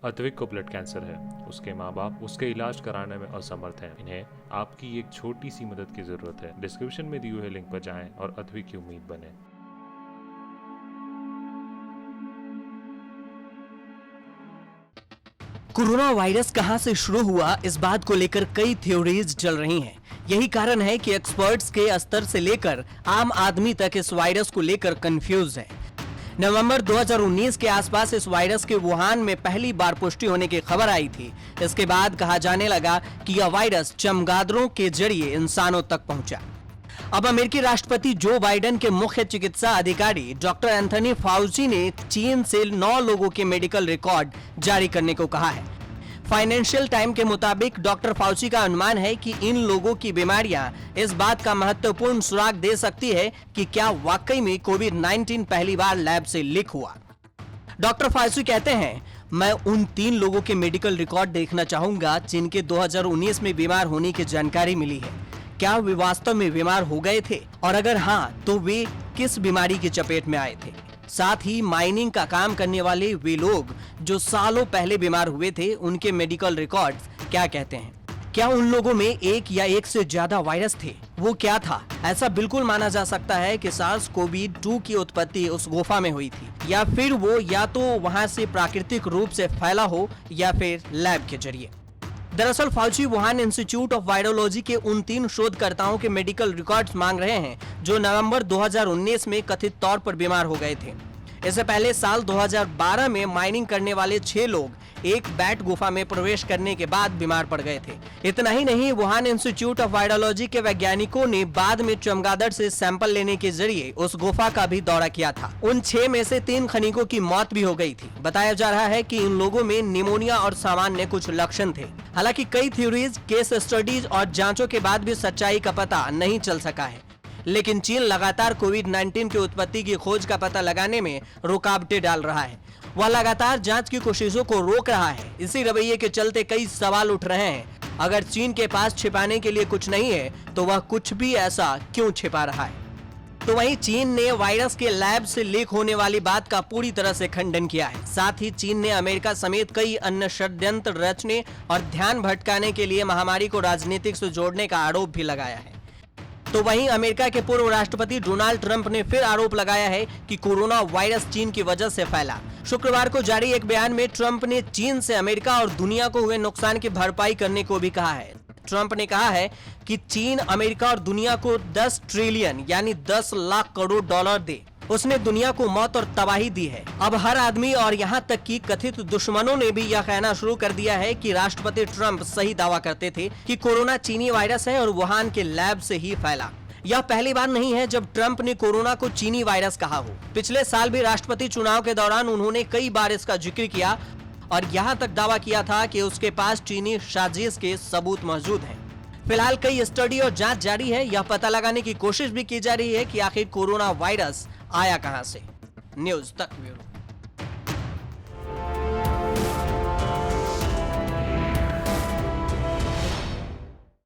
अद्विक को blood cancer है। उसके माँ बाप उसके इलाज कराने में असमर्थ हैं। इन्हें आपकी एक छोटी सी मदद की जरूरत है। डिस्क्रिप्शन में दिए हुए लिंक पर जाएं और अद्विक की उम्मीद बने। कोरोना वायरस कहां से शुरू हुआ, इस बात को लेकर कई थ्योरीज चल रही हैं। यही कारण है कि एक्सपर्ट्स के स्तर से लेकर आम आदमी तक इस वायरस को लेकर कंफ्यूज है। नवंबर 2019 के आसपास इस वायरस के वुहान में पहली बार पुष्टि होने की खबर आई थी। इसके बाद कहा जाने लगा कि यह वायरस चमगादड़ों के जरिए इंसानों तक पहुंचा। अब अमेरिकी राष्ट्रपति जो बाइडेन के मुख्य चिकित्सा अधिकारी डॉक्टर एंथनी फाउची ने चीन से 9 लोगों के मेडिकल रिकॉर्ड जारी करने को कहा है। फाइनेंशियल टाइम के मुताबिक डॉक्टर फाउची का अनुमान है कि इन लोगों की बीमारियां इस बात का महत्वपूर्ण सुराग दे सकती है कि क्या वाकई में कोविड-19 पहली बार लैब से लीक हुआ। डॉक्टर फाउची कहते हैं, मैं उन 3 लोगों के मेडिकल रिकॉर्ड देखना चाहूंगा जिनके 2019 में बीमार होने की जानकारी मिली है। क्या वे वास्तव में बीमार हो गए थे, और अगर हाँ तो वे किस बीमारी की चपेट में आए थे। साथ ही माइनिंग का काम करने वाले वे लोग जो सालों पहले बीमार हुए थे, उनके मेडिकल रिकॉर्ड्स क्या कहते हैं। क्या उन लोगों में एक या एक से ज्यादा वायरस थे? वो क्या था? ऐसा बिल्कुल माना जा सकता है कि SARS-CoV-2 की उत्पत्ति उस गुफा में हुई थी, या फिर वो या तो वहां से प्राकृतिक रूप से फैला हो या फिर लैब के जरिए। दरअसल Fauci Wuhan institute of virology के उन 3 शोधकर्ताओं के मेडिकल रिकॉर्ड्स मांग रहे हैं जो नवंबर 2019 में कथित तौर पर बीमार हो गए थे। इससे पहले साल 2012 में माइनिंग करने वाले 6 लोग एक बैट गुफा में प्रवेश करने के बाद बीमार पड़ गए थे। इतना ही नहीं, वुहान इंस्टीट्यूट ऑफ वायरोलॉजी के वैज्ञानिकों ने बाद में चमगादड़ से सैंपल लेने के जरिए उस गुफा का भी दौरा किया था। उन 6 में से 3 खनिकों की मौत भी हो गई थी। बताया जा रहा है कि इन लोगों में निमोनिया और सामान्य कुछ लक्षण थे। हालांकि कई थ्योरीज, केस स्टडीज और जांचों के बाद भी सच्चाई का पता नहीं चल सका है। लेकिन चीन लगातार कोविड-19 की उत्पत्ति की खोज का पता लगाने में रुकावटें डाल रहा है। वह लगातार जांच की कोशिशों को रोक रहा है। इसी रवैये के चलते कई सवाल उठ रहे हैं। अगर चीन के पास छिपाने के लिए कुछ नहीं है तो वह कुछ भी ऐसा क्यों छिपा रहा है। तो वहीं चीन ने वायरस के लैब से लीक होने वाली बात का पूरी तरह से खंडन किया है। साथ ही चीन ने अमेरिका समेत कई अन्य षड्यंत्र रचने और ध्यान भटकाने के लिए महामारी को राजनीतिक से जोड़ने का आरोप भी लगाया है। तो वहीं अमेरिका के पूर्व राष्ट्रपति डोनाल्ड ट्रंप ने फिर आरोप लगाया है कि कोरोना वायरस चीन की वजह से फैला। शुक्रवार को जारी एक बयान में ट्रंप ने चीन से अमेरिका और दुनिया को हुए नुकसान की भरपाई करने को भी कहा है। ट्रंप ने कहा है कि चीन अमेरिका और दुनिया को 10 ट्रिलियन यानी 10 लाख करोड़ डॉलर दे। उसने दुनिया को मौत और तबाही दी है। अब हर आदमी और यहाँ तक कि कथित दुश्मनों ने भी यह कहना शुरू कर दिया है कि राष्ट्रपति ट्रंप सही दावा करते थे कि कोरोना चीनी वायरस है और वुहान के लैब से ही फैला। यह पहली बार नहीं है जब ट्रंप ने कोरोना को चीनी वायरस कहा हो। पिछले साल भी राष्ट्रपति चुनाव के दौरान उन्होंने कई बार इसका जिक्र किया और यहाँ तक दावा किया था कि उसके पास चीनी साजिश के सबूत मौजूद हैं। फिलहाल कई स्टडी और जांच जारी है। यह पता लगाने की कोशिश भी की जा रही है कि आखिर कोरोना वायरस आया कहां से। न्यूज़ तक ब्यूरो।